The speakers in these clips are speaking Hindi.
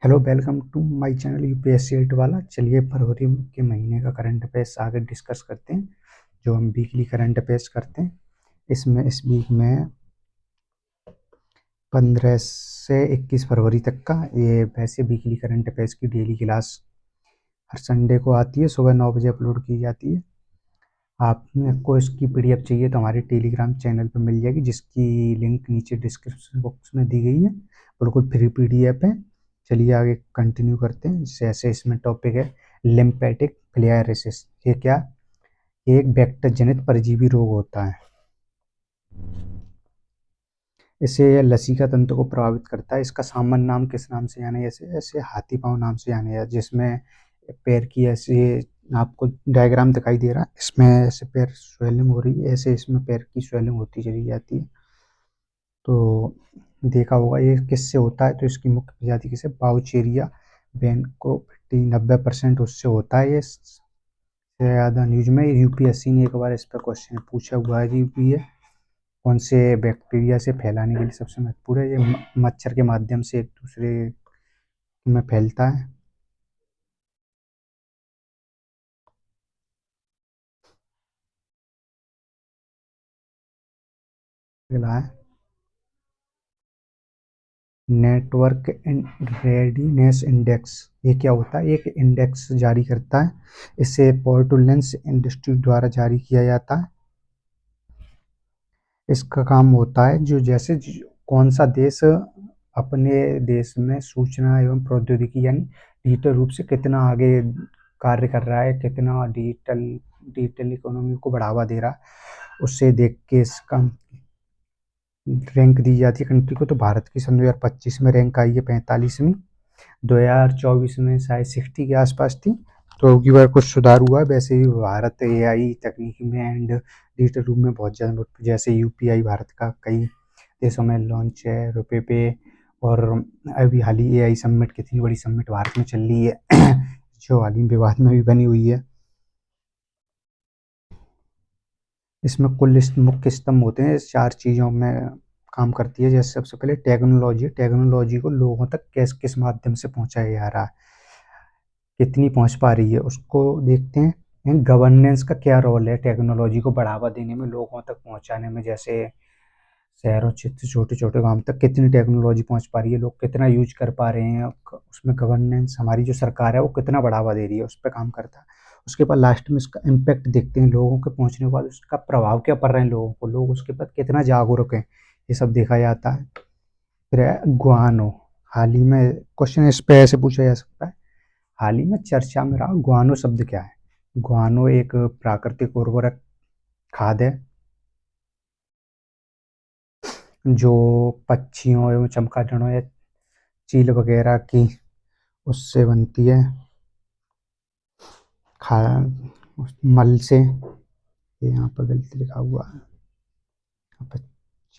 Hello, welcome to my channel UPSC 8 वाला। चलिए फरवरी के महीने का करंट अफेयर्स आगे डिस्कस करते हैं, जो हम वीकली करंट अफेयर्स करते हैं। इसमें इस वीक में 15 से 21 फरवरी तक का ये वैसे वीकली करंट अफेयर्स की डेली क्लास हर संडे को आती है, सुबह 9 बजे अपलोड की जाती है। आपको इसकी पीडीएफ चाहिए तो हमारे टेलीग्राम चैनल पर मिल जाएगी, जिसकी लिंक नीचे डिस्क्रिप्शन बॉक्स में दी गई है। बिल्कुल फ्री पीडीएफ है। चलिए आगे कंटिन्यू करते हैं। जैसे इसमें टॉपिक है लिम्फेटिक फिलियारिसिस। ये क्या? ये एक वेक्टर जनित परजीवी रोग होता है। इसे लसिका तंत्र को प्रभावित करता है। इसका सामान्य नाम किस नाम से जाना जैसे ऐसे हाथी पांव नाम से जाना जाता है, जिसमें पैर की ऐसे आपको डायग्राम दिखाई दे रहा है। इसमें ऐसे पैर स्वेलिंग हो रही है, ऐसे इसमें पैर की स्वेलिंग होती चली जाती है। तो देखा होगा ये किससे होता है, तो इसकी मुख्य प्रजाति किसे बाउचेरिया बेंकोफिटी 90% उससे होता है। ये ज़्यादा न्यूज में यूपीएससी ने एक बार इस पर क्वेश्चन पूछा हुआ है भी है। कौन से बैक्टीरिया से फैलाने के लिए सबसे महत्वपूर्ण है? ये मच्छर के माध्यम से एक दूसरे में फैलता है। अगला है नेटवर्क रेडीनेस इंडेक्स। ये क्या होता है? एक इंडेक्स जारी करता है। इसे पोर्टुलेंस इंस्टीट्यूट द्वारा जारी किया जाता है। इसका काम होता है जो जैसे कौन सा देश अपने देश में सूचना एवं प्रौद्योगिकी यानी डिजिटल रूप से कितना आगे कार्य कर रहा है, कितना डिजिटल इकोनॉमी को बढ़ावा दे रहा है, उससे देख के इसका रैंक दी जाती है कंट्री को। तो भारत की सन 2025 में रैंक आई है 45वीं। 2024 में शायद 60 के आसपास थी, तो अबकी बार कुछ सुधार हुआ है। वैसे ही भारत एआई तकनीकी में एंड डिजिटल रूप में बहुत ज़्यादा जैसे यूपीआई भारत का कई देशों में लॉन्च है, रुपए पे। और अभी हाल ही एआई समिट, कितनी बड़ी समिट भारत में चल रही है जो हाल ही विवाद में भी बनी हुई है। इसमें कुल मुख्य स्तंभ होते हैं, इस 4 चीज़ों में काम करती है। जैसे सबसे पहले टेक्नोलॉजी को लोगों तक किस किस माध्यम से पहुंचाया जा रहा है, कितनी पहुंच पा रही है, उसको देखते हैं। गवर्नेंस का क्या रोल है टेक्नोलॉजी को बढ़ावा देने में, लोगों तक पहुंचाने में। जैसे शहरों क्षेत्र छोटे छोटे गांव तक कितनी टेक्नोलॉजी पहुंच पा रही है, लोग कितना यूज कर पा रहे हैं, उसमें गवर्नेंस हमारी जो सरकार है वो कितना बढ़ावा दे रही है, उस पर काम करता है। उसके बाद लास्ट में उसका इम्पैक्ट देखते हैं, लोगों के पहुंचने के बाद उसका प्रभाव क्या पड़ रहा है लोगों को, लोग उसके बाद कितना जागरूक हैं, ये सब देखा जाता है। फिर है गुआनो। हाल ही में क्वेश्चन इस पे ऐसे पूछा जा सकता है, हाल ही में चर्चा में रहा गुआनो शब्द क्या है? गुआनो एक प्राकृतिक उर्वरक खाद है, जो पक्षियों एवं चमगादड़ों या चील वगैरह की उससे बनती है, खा मल से। ये यहाँ पर गलती लिखा हुआ है, यहाँ पर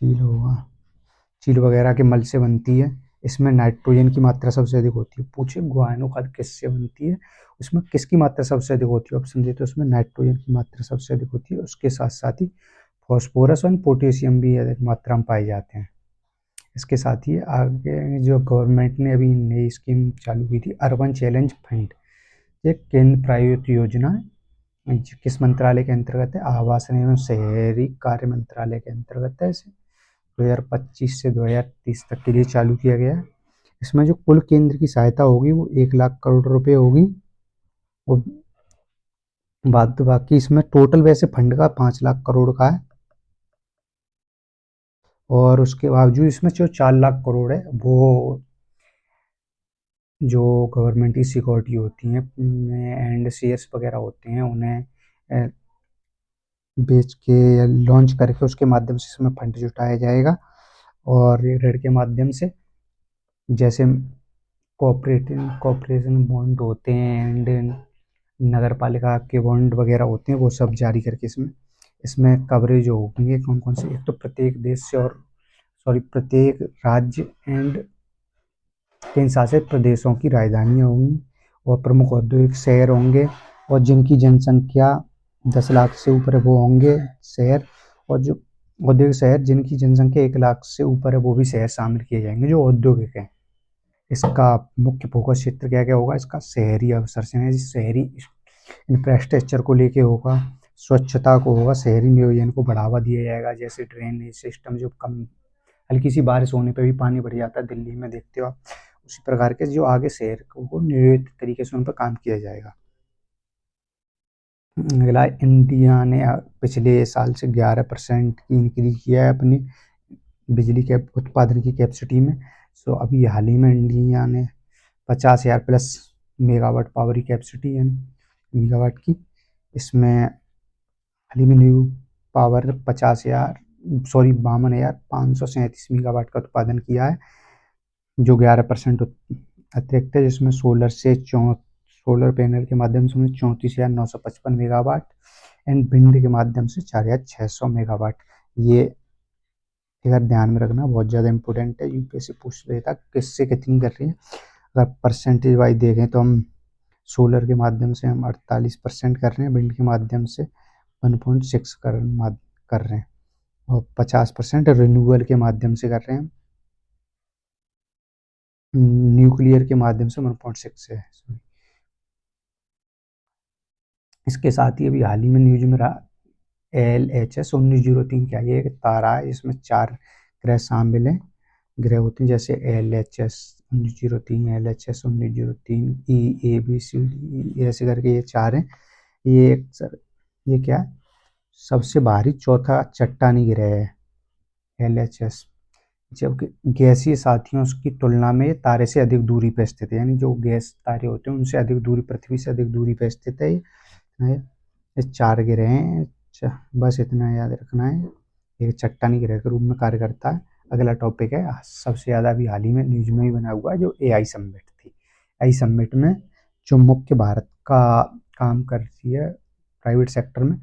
चील होगा, चील वगैरह के मल से बनती है। इसमें नाइट्रोजन की मात्रा सबसे अधिक होती है। पूछे गुआनो खाद किससे बनती है, उसमें किसकी मात्रा सबसे अधिक होती है? ऑप्शन दे तो उसमें नाइट्रोजन की मात्रा सबसे अधिक होती है। उसके साथ साथ ही फॉस्फोरस और पोटेशियम भी अधिक मात्रा में पाए जाते हैं। इसके साथ ही आगे जो गवर्नमेंट ने अभी नई स्कीम चालू की थी, अर्बन चैलेंज फंड, ये केंद्र प्रायोजित योजना है। किस मंत्रालय के अंतर्गत है? आवास एवं शहरी कार्य मंत्रालय के अंतर्गत है। इसे 2025 से 2030 तक के लिए चालू किया गया है। इसमें जो कुल केंद्र की सहायता होगी वो 1 लाख करोड़ रुपए होगी। और बाद बाकी इसमें टोटल वैसे फंड का 5 लाख करोड़ का है, और उसके बावजूद इसमें जो 4 लाख करोड़ है वो जो गवर्नमेंट की सिक्योरिटी होती हैं एंड शेयर्स वगैरह होते हैं, उन्हें बेच के या लॉन्च करके उसके माध्यम से इसमें फंड जुटाया जाएगा। और ऋण के माध्यम से जैसे कॉपरेशन बॉन्ड होते हैं एंड नगर पालिका के बॉन्ड वगैरह होते हैं, वो सब जारी करके इसमें कवरेज होंगे कौन कौन से। एक तो प्रत्येक देश से और प्रत्येक राज्य एंड केंद्र शासित प्रदेशों की राजधानियाँ होंगी, और प्रमुख औद्योगिक शहर होंगे, और जिनकी जनसंख्या 10 लाख से ऊपर है वो होंगे शहर। और जो औद्योगिक शहर जिनकी जनसंख्या 1 लाख से ऊपर है वो भी शहर शामिल किए जाएंगे जो औद्योगिक हैं। इसका मुख्य फोकस क्षेत्र क्या क्या होगा, इसका शहरी अवसंरचना, शहरी इंफ्रास्ट्रक्चर को लेके होगा, स्वच्छता को होगा, शहरी नियोजन को बढ़ावा दिया जाएगा, जैसे ड्रेनेज सिस्टम जो कम हल्की सी बारिश होने पे भी पानी भर जाता है दिल्ली में, देखते हो आप, उसी प्रकार के जो आगे शहर को नियोजित तरीके से उन पर काम किया जाएगा। अगला, इंडिया ने पिछले साल से 11% की इंक्रीज किया है अपनी बिजली के उत्पादन की कैपेसिटी में। सो अभी हाल ही में इंडिया ने 50,000 प्लस मेगावाट पावर की कैपेसिटी है मेगावाट की, इसमें हाल ही में न्यू पावर 52,537 मेगावाट का उत्पादन किया है, जो 11% अतिरिक्त है, जिसमें सोलर पैनल के माध्यम से 34,955 मेगावाट एंड विंड के माध्यम से 4,600 मेगावाट। ये अगर ध्यान में रखना बहुत ज़्यादा इंपॉर्टेंट है, यूपीएससी पूछ लेता किससे कितनी कर रही है। अगर परसेंटेज वाइज देखें तो हम सोलर के माध्यम से हम 48% कर रहे हैं, विंड के माध्यम से 1.6 कर रहे हैं, और 50% रिन्यूएबल के माध्यम से कर रहे हैं, न्यूक्लियर के माध्यम से 1.6 है। इसके साथ ही अभी हाल ही में न्यूज में रहा LHS 1903 क्या, ये एक तारा है, इसमें 4 ग्रह शामिल हैं, ग्रह होते हैं जैसे LHS 1903, LHS 1903, EABCD ऐसे करके ये 4 हैं। ये क्या है, सबसे भारी चौथा चट्टानी ग्रह है LHS, जबकि गैसीय साथियों की तुलना में तारे से अधिक दूरी पर स्थित है, यानी जो गैस तारे होते हैं उनसे अधिक दूरी, पृथ्वी से अधिक दूरी पर स्थित है ये 4 ग्रह हैं। बस इतना याद रखना है, एक चट्टानी ग्रह के रूप में कार्य करता है। अगला टॉपिक है, सबसे ज़्यादा अभी हाल ही में न्यूज में ही बना हुआ है, जो AI समिट थी। AI समिट में जो मुख्य भारत का काम करती है प्राइवेट सेक्टर में,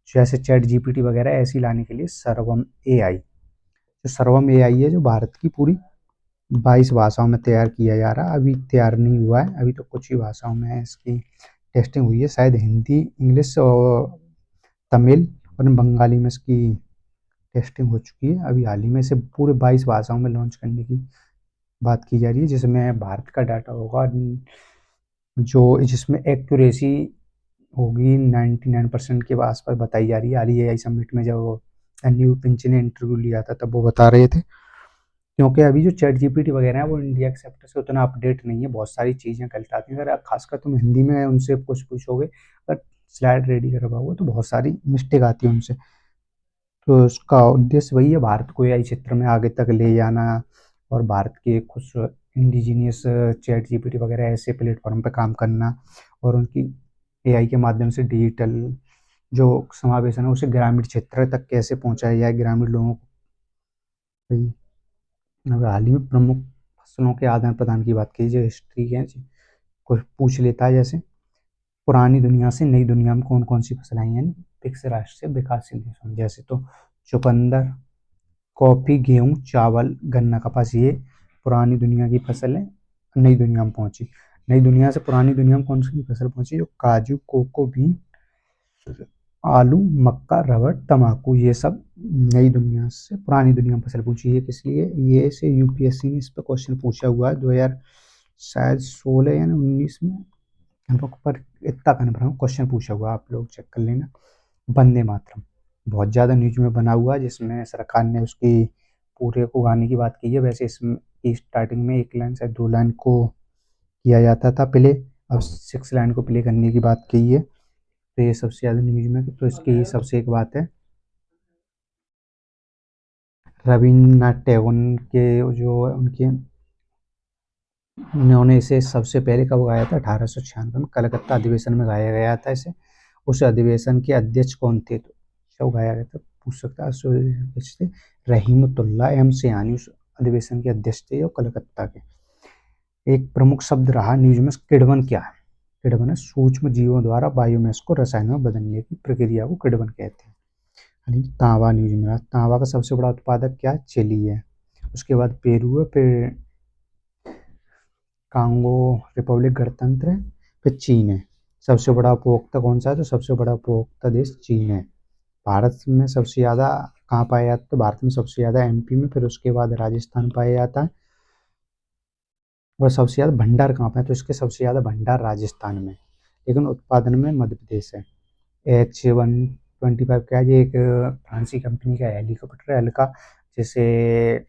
जैसे ChatGPT वगैरह ऐसी लाने के लिए सर्वम AI, जो सर्वम AI है, जो भारत की पूरी 22 भाषाओं में तैयार किया जा रहा है। अभी तैयार नहीं हुआ है, अभी तो कुछ ही भाषाओं में इसकी टेस्टिंग हुई है, शायद हिंदी, इंग्लिश और तमिल और बंगाली में इसकी टेस्टिंग हो चुकी है। अभी हाल ही में इसे पूरे 22 भाषाओं में लॉन्च करने की बात की जा रही है, जिसमें भारत का डाटा होगा, जिसमें एक्यूरेसी होगी 99% के आसपास बताई जा रही है। हाल ही AI समिट में जब अनिल पिंच ने इंटरव्यू लिया था तब वो बता रहे थे, क्योंकि अभी जो ChatGPT वगैरह है वो इंडिया के सेक्टर से उतना अपडेट नहीं है, बहुत सारी चीज़ें गलत आती हैं। अगर खासकर तुम हिंदी में उनसे कुछ पूछोगे, अगर स्लाइड रेडी करवाओगे तो बहुत सारी मिस्टेक आती है उनसे। तो उसका उद्देश्य वही है, भारत को AI क्षेत्र में आगे तक ले जाना, और भारत के कुछ इंडिजीनियस ChatGPT वगैरह ऐसे प्लेटफॉर्म पर काम करना, और उनकी AI के माध्यम से डिजिटल जो समावेशन है उसे ग्रामीण क्षेत्र तक कैसे पहुंचाया जाए, ग्रामीण लोगों को। अब हाल ही में प्रमुख फसलों के आदान प्रदान की बात की, जो हिस्ट्री है कुछ पूछ लेता है, जैसे पुरानी दुनिया से नई दुनिया में कौन कौन सी फसल आई हैं विकसित राष्ट्र से विकासशील देशों में, जैसे तो चुकंदर, कॉफी, गेहूं, चावल, गन्ना, कपास, ये पुरानी दुनिया की फसल है, नई दुनिया में पहुंची। नई दुनिया से पुरानी दुनिया में कौन सी फसल पहुंची, जो काजू, कोको, बीन, आलू, मक्का, रबर, तम्बाकू, ये सब नई दुनिया से पुरानी दुनिया में फसल पूछी है। किस लिए, ये से यूपीएससी ने इस पर क्वेश्चन पूछा हुआ है 2000 शायद 16 या 19 में, हम लोग पर इतना कन्फर्म क्वेश्चन पूछा हुआ, आप लोग चेक कर लेना। वंदे मातरम बहुत ज़्यादा न्यूज में बना हुआ है, जिसमें सरकार ने उसकी पूरे को गाने की बात की है। वैसे इसमें स्टार्टिंग में 1 लाइन से 2 लाइन को किया जाता था पहले, अब 6 लाइन को प्ले करने की बात की है। तो ये सबसे ज़्यादा न्यूज में, तो इसकी ये सबसे एक बात है। रविन्द्रनाथ टैगोर के जो उनके उन्होंने इसे सबसे पहले कब गाया था, 1896 में कलकत्ता अधिवेशन में गाया गया था इसे। उस अधिवेशन के अध्यक्ष कौन थे, तो जब गाया गया था पूछ सकता है, रहीमतुल्लाह एम सयानी उस अधिवेशन के अध्यक्ष थे, जो कलकत्ता के। एक प्रमुख शब्द रहा न्यूज में, किण्वन क्या है, किण्वन है सूक्ष्म जीवों द्वारा बायोमास को रसायन में बदलने की प्रक्रिया को किण्वन कहते हैं। तांबा न्यूज में रहा, तांबा का सबसे बड़ा उत्पादक क्या है, चिली है। उसके बाद पेरू है, फिर कांगो रिपब्लिक गणतंत्र है, फिर चीन है। सबसे बड़ा उपभोक्ता कौन सा है, तो सबसे बड़ा उपभोक्ता देश चीन है। भारत में सबसे ज़्यादा कहाँ पाया जाता है, तो भारत में सबसे ज़्यादा MP में, फिर उसके बाद राजस्थान पाया जाता है, और सबसे ज़्यादा भंडार कहाँ पे है, तो इसके सबसे ज़्यादा भंडार राजस्थान में, लेकिन उत्पादन में मध्य प्रदेश है। H125 क्या है, ये एक फ्रांसी कंपनी का हेलीकॉप्टर है हल्का, जिसे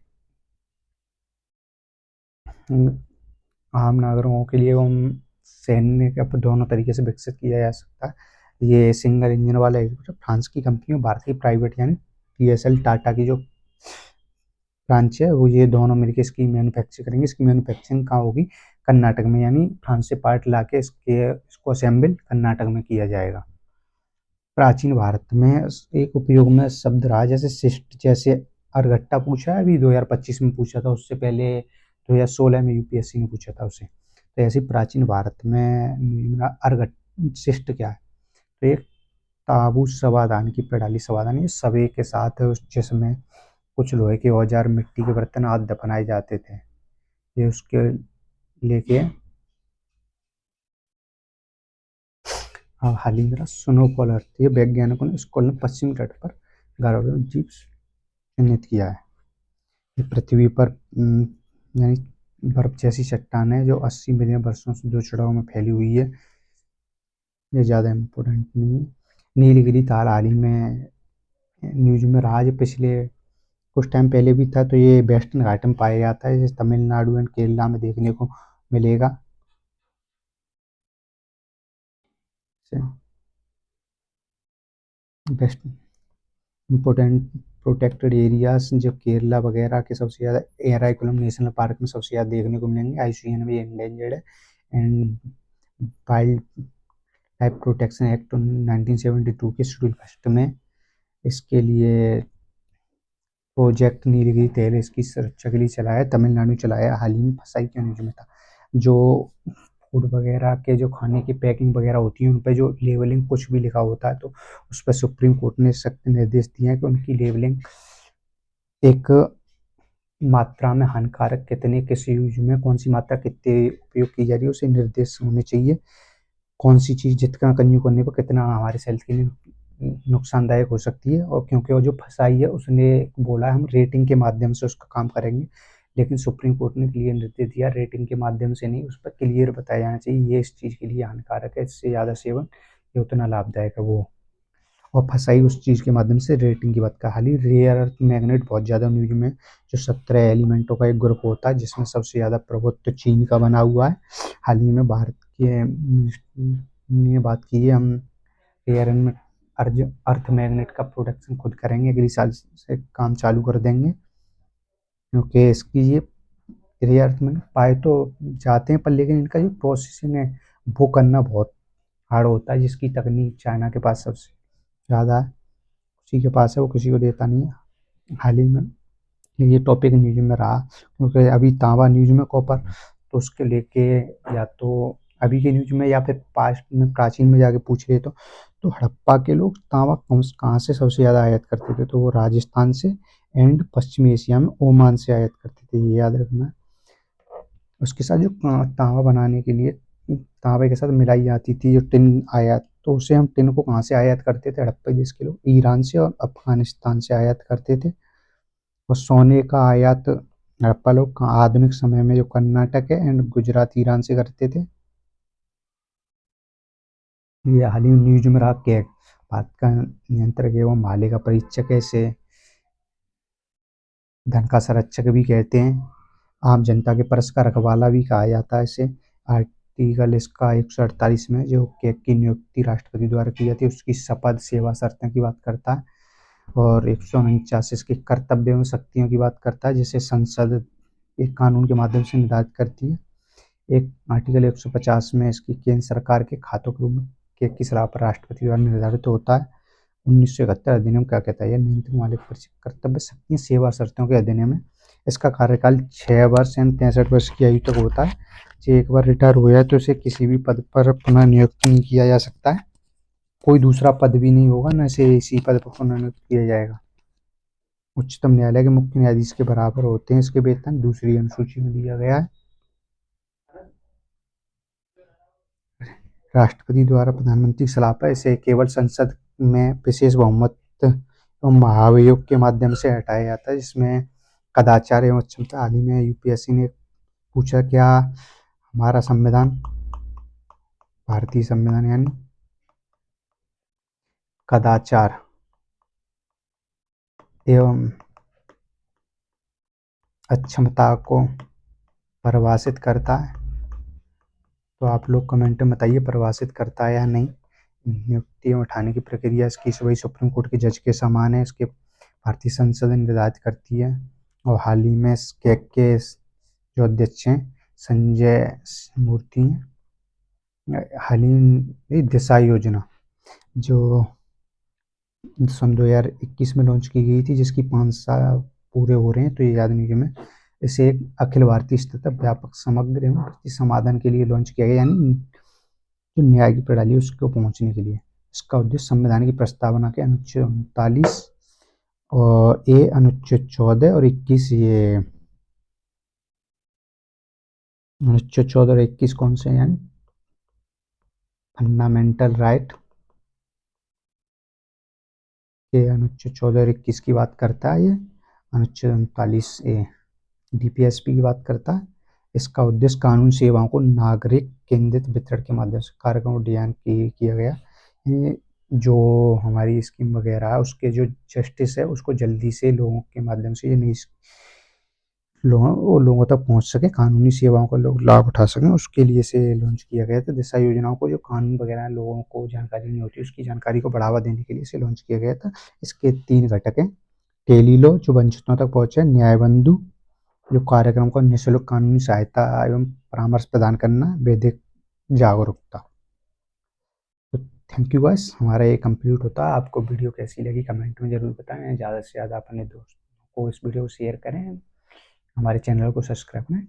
आम नागरिकों के लिए एवं सैन्य के दोनों तरीके से विकसित किया जा सकता है। ये सिंगल इंजन वाला हेलीकॉप्टर फ्रांस की कंपनी और भारतीय प्राइवेट यानी TSL टाटा की जो ब्रांच है, वो ये दोनों मिलकर इसकी मैन्युफैक्चर करेंगे। इसकी मैन्युफैक्चरिंग कहाँ होगी, कर्नाटक में, यानी फ्रांस से पार्ट ला के इसको असेंबल कर्नाटक में किया जाएगा। प्राचीन भारत में एक उपयोग में शब्द रहा, जैसे शिष्ट, जैसे अर्घट्टा पूछा है अभी 2025 में पूछा था, उससे पहले 2016 में UPSC ने पूछा था उसे। तो ऐसे प्राचीन भारत में अर्घट शिष्ट क्या है, तो एक ताबूत सवादान की प्रणाली, सवादान ये सवे के साथ है जिसमें कुछ लोहे के औजार, मिट्टी के बर्तन आदि दफनाए जाते थे। ये उसके लेके हाल ही में स्नोफॉल अर्थ, ये वैज्ञानिकों ने इसको पश्चिमी तट पर गर्भवती जीव चिन्हित किया है। ये पृथ्वी पर यानी बर्फ जैसी चट्टान है जो 80 मिलियन वर्षों से दो चढ़ाव में फैली हुई है। ये ज़्यादा इम्पोर्टेंट नहीं है। नीलगिरी ताल हाल ही में न्यूज में रहा, जो पिछले कुछ टाइम पहले भी था, तो ये वेस्टर्न घाट में पाया जाता है, जैसे तमिलनाडु एंड केरला में देखने को मिलेगा। बेस्ट इम्पोर्टेंट प्रोटेक्टेड एरियाज जो केरला वगैरह के सबसे ज़्यादा एराइकुलम नेशनल पार्क में सबसे ज़्यादा देखने को मिलेंगे। IUCN भी एंडेंजर्ड है and wild life protection act 1972 के शेड्यूल फर्स्ट में इसके लिए प्रोजेक्ट नीलगिरी तहल इसकी सुरक्षा के लिए चलाया, तमिलनाडु चलाया। हाल ही में फसाई के न्यूज में था, जो फूड वगैरह के जो खाने की पैकिंग वगैरह होती है उन पर जो लेबलिंग कुछ भी लिखा होता है, तो उस पर सुप्रीम कोर्ट ने सख्त निर्देश दिए हैं कि उनकी लेबलिंग एक मात्रा में हानिकारक कितने, किस यूज में कौन सी मात्रा कितने उपयोग की जा रही है, उसे निर्देश होने चाहिए। कौन सी चीज़ जितना कंज्यूम करने पर कितना हमारे सेल्फ के लिए नुकसानदायक हो सकती है। और क्योंकि वो जो फंसाई है उसने बोला हम रेटिंग के माध्यम से उसका काम करेंगे, लेकिन सुप्रीम कोर्ट ने क्लियर निर्देश दिया रेटिंग के माध्यम से नहीं, उस पर क्लियर बताया जाना चाहिए ये इस चीज़ के लिए हानिकारक है, इससे ज़्यादा सेवन ये उतना लाभदायक है वो। और फंसाई उस चीज़ के माध्यम से रेटिंग की बात का। हाल ही रेयर अर्थ मैग्नेट बहुत ज़्यादा न्यूज में, जो 17 एलिमेंटों का एक ग्रुप होता है जिसमें सबसे ज़्यादा प्रभुत्व चीन का बना हुआ है। हाल ही में भारत के ने बात की है, हम रेयर अर्थ अर्थ मैग्नेट का प्रोडक्शन खुद करेंगे, अगले साल से काम चालू कर देंगे, क्योंकि इसकी ये रेयर अर्थ मैग्नेट पाए तो जाते हैं पर, लेकिन इनका जो प्रोसेसिंग है वो करना बहुत हार्ड होता है, जिसकी तकनीक चाइना के पास सबसे ज़्यादा है, उसी के पास है, वो किसी को देता नहीं है। हाल ही में ये टॉपिक न्यूज में रहा, क्योंकि अभी तांबा न्यूज में कॉपर, तो उसके लेके या तो अभी के न्यूज में या फिर पास्ट में प्राचीन में जाके पूछ रहे तो हड़प्पा के लोग तांबा कहाँ से सबसे ज़्यादा आयात करते थे, तो वो राजस्थान से एंड पश्चिमी एशिया में ओमान से आयात करते थे, ये याद रखना। उसके साथ जो तांबा बनाने के लिए तांबे के साथ मिलाई जाती थी जो टिन आयात, तो उसे हम टिन को कहाँ से आयात करते थे, हड़प्पा देश के लोग ईरान से और अफगानिस्तान से आयात करते थे। और सोने का आयात हड़प्पा लोग आधुनिक समय में जो कर्नाटक है एंड गुजरात ईरान से करते थे। ये हाल ही न्यूज में रहा कैग, भारत का नियंत्रक एवं माले का परीक्षक है, इसे धन का संरक्षक भी कहते हैं, आम जनता के पर्स का रखवाला भी कहा जाता है इसे। आर्टिकल इसका 148 में जो कैग की नियुक्ति राष्ट्रपति द्वारा की जाती है उसकी शपथ सेवा शर्तें की बात करता है, और 149 इसके कर्तव्य एवं शक्तियों की बात करता है, जिसे संसद एक कानून के माध्यम से निर्धारित करती है। एक आर्टिकल 150 में इसकी केंद्र सरकार के खातों के रूप में केग की सलाह पर राष्ट्रपति द्वारा निर्धारित होता है। 1971 अधिनियम क्या कहता है, यह नियंत्रण मालिक कर्तव्य शक्ति सेवा शर्तों के अधिनियम है। इसका कार्यकाल 6 वर्ष एंड 63 वर्ष की आयु तक होता है। जो एक बार रिटायर हो जाए तो इसे किसी भी पद पर पुनः नियुक्त नहीं किया जा सकता है, कोई दूसरा पद भी नहीं होगा, न इसे इसी पद पर पुनः नियुक्त किया जाएगा। उच्चतम न्यायालय के मुख्य न्यायाधीश के बराबर होते हैं इसके वेतन, दूसरी अनुसूची में दिया गया है। राष्ट्रपति द्वारा प्रधानमंत्री की सलाह पर इसे केवल संसद में विशेष बहुमत एवं महाभियोग के माध्यम से हटाया जाता है, जिसमें कदाचार एवं क्षमता। हाल ही में UPSC ने पूछा क्या हमारा संविधान, भारतीय संविधान यानी कदाचार एवं अक्षमता को परिभाषित करता है। तो आप लोग कमेंट में बताइए परिभाषित करता है या नहीं। नियुक्तियां उठाने की प्रक्रिया इसकी वही सुप्रीम कोर्ट के जज के समान है। इसके भारतीय संसद निर्धारित करती है। और हाल ही में कैग के जो अध्यक्ष हैं संजय मूर्ति हैं। हाल ही में दिशा योजना जो सन 2021 में लॉन्च की गई थी, जिसकी 5 साल पूरे हो रहे हैं, तो ये याद नहीं कि मैं इसे एक अखिल भारतीय स्तर तक व्यापक समग्र एवं समाधान के लिए लॉन्च किया गया, यानी जो न्याय की प्रणाली है उसको पहुंचने के लिए। इसका उद्देश्य संविधान की प्रस्तावना के अनुच्छेद 39 और अनुच्छेद 14 और 21, ये अनुच्छेद 14 और 21 कौन से हैं, यानी फंडामेंटल राइट के अनुच्छेद 14 और 21 की बात करता है। ये अनुच्छेद 39A DPSP की बात करता है। इसका उद्देश्य कानून सेवाओं को नागरिक केंद्रित वितरण के माध्यम से कार्यक्रम को डिजाइन किया गया। ये जो हमारी स्कीम वगैरह है उसके जो जस्टिस है उसको जल्दी से लोगों के माध्यम से ये नहीं लोगों तक पहुंच सके, कानूनी सेवाओं का लोग लाभ उठा सकें, उसके लिए से लॉन्च किया गया था। दिशा योजनाओं को जो कानून वगैरह लोगों को जानकारी नहीं होती उसकी जानकारी को बढ़ावा देने के लिए से लॉन्च किया गया था। इसके 3 घटक हैं। टेली लॉ जो वंचितों तक पहुंचे, न्याय बंधु जो कार्यक्रम को निःशुल्क कानूनी सहायता एवं परामर्श प्रदान करना, वैधिक जागरूकता। तो थैंक यू गाइस, हमारा ये कंप्लीट होता है। आपको वीडियो कैसी लगी कमेंट में ज़रूर बताएं। ज़्यादा से ज़्यादा अपने दोस्तों को इस वीडियो को शेयर करें, हमारे चैनल को सब्सक्राइब करें।